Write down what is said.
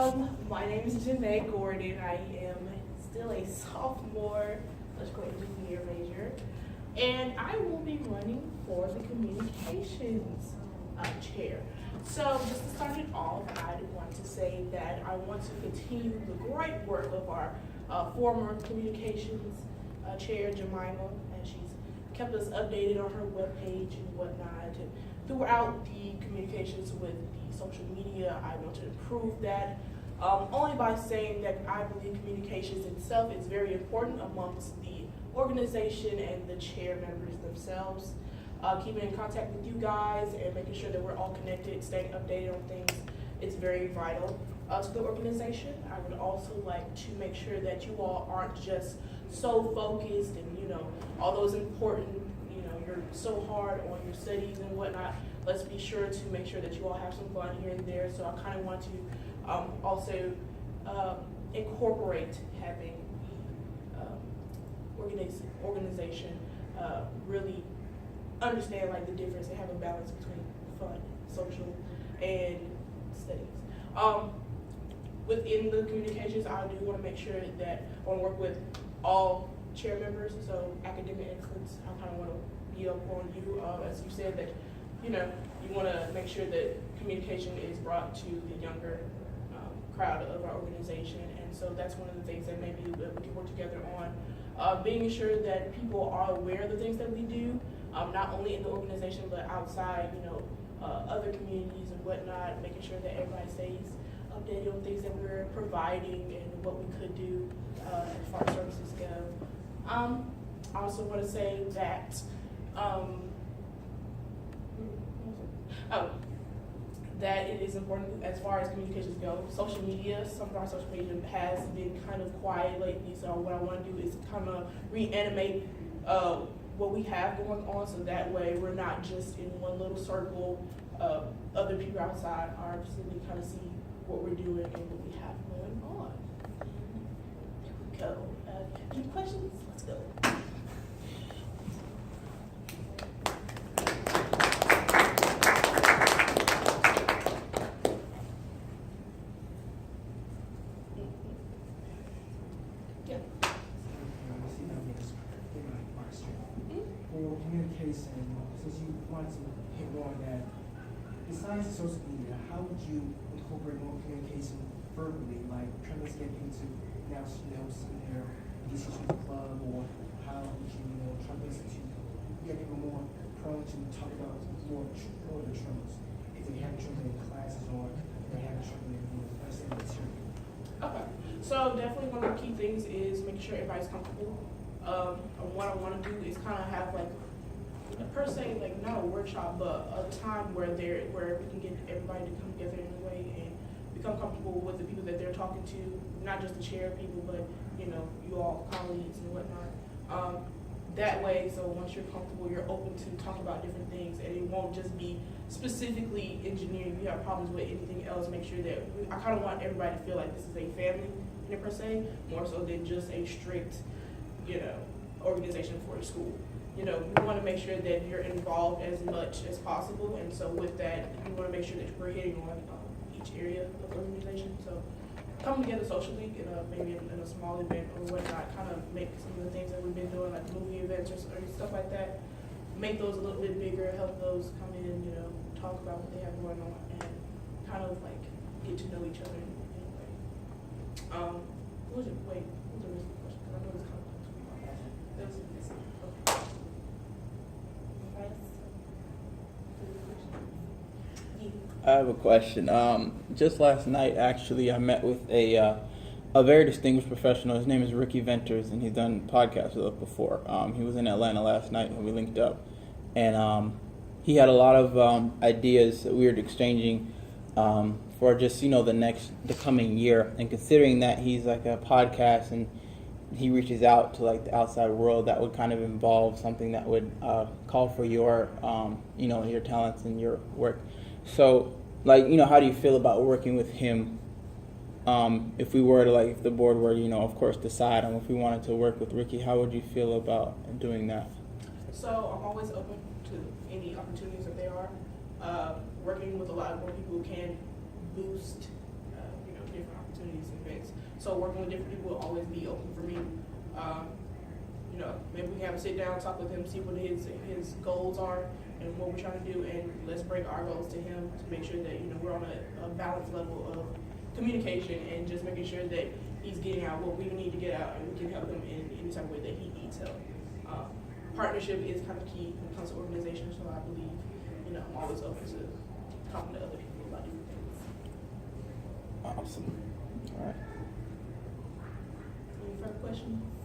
My name is Janay Gordon. I am still a sophomore electrical engineer major, and I will be running for the communications chair. So just to start it off, I want to say that I want to continue the great work of our former communications chair, Jemima, and she's kept us updated on her webpage and whatnot. And throughout the communications with the social media, I want to improve that. Only by saying that I believe communications itself is very important amongst the organization and the chair members themselves. Keeping in contact with you guys and making sure that we're all connected, staying updated on things, it's very vital to the organization. I would also like to make sure that you all aren't just so focused and, all those important, you're so hard on your studies and whatnot. Let's be sure to make sure that you all have some fun here and there. So I kind of want to also incorporate having the organization really understand like the difference and have a balance between fun, social, and studies. Within the communications, I do want to make sure that I want to work with all chair members. So academic excellence, I kind of want to be up on you. As you said that, you want to make sure that communication is brought to the younger crowd of our organization. And so that's one of the things that maybe we can work together on. Being sure that people are aware of the things that we do, not only in the organization, but outside, other communities and whatnot, making sure that everybody stays updated on things that we're providing and what we could do as far as services go. I also want to say that, that it is important as far as communications go. Social media, some of our social media has been kind of quiet lately, so what I want to do is kind of reanimate what we have going on, so that way we're not just in one little circle. Other people outside are simply kind of see what we're doing and what we have going on. There we go. Any questions? Let's go. Communication, since you want to hit on that, besides social media, how would you incorporate more communication verbally, like trying to get people to now, see their decisions with the club, or how would you, try to get people more prone to talk about more of the troubles, if they have trouble in classes or if they have trouble in understanding material? Okay, so definitely one of the key things is making sure everybody's comfortable. What I want to do is kind of have like, per se, like not a workshop, but a time where we can get everybody to come together in a way and become comfortable with the people that they're talking to, not just the chair people, but you all colleagues and whatnot. That way, so once you're comfortable, you're open to talk about different things, and it won't just be specifically engineering. If you have problems with anything else, make sure that I kind of want everybody to feel like this is a family, per se, more so than just a strict, organization for a school. We want to make sure that you're involved as much as possible, and so with that, we want to make sure that we're hitting on each area of the organization. So coming together socially in maybe in a small event or whatnot, kind of make some of the things that we've been doing, like movie events or stuff like that, make those a little bit bigger, help those come in, talk about what they have going on, and kind of like get to know each other in a way. What was the rest of the question? Because I know it's kind of that was okay. I have a question. Just last night, actually, I met with a very distinguished professional. His name is Ricky Venters, and he's done podcasts with us before. He was in Atlanta last night when we linked up, and he had a lot of ideas that we were exchanging for just the coming year. And considering that he's like a podcast and he reaches out to like the outside world, that would kind of involve something that would call for your your talents and your work. So, how do you feel about working with him? If we were to, if the board were to, of course, decide on if we wanted to work with Ricky, how would you feel about doing that? So I'm always open to any opportunities that there are. Working with a lot more people can boost, different So working with different people will always be open for me. You know, maybe we can have a sit down, talk with him, see what his goals are and what we're trying to do, and let's bring our goals to him to make sure that, you know, we're on a balanced level of communication and just making sure that he's getting out what we need to get out, and we can help him in any type of way that he needs help. Partnership is kind of key when it comes to organization, so I believe, you know, I'm always open to talking to other people about different things. Awesome. All right. Any further questions?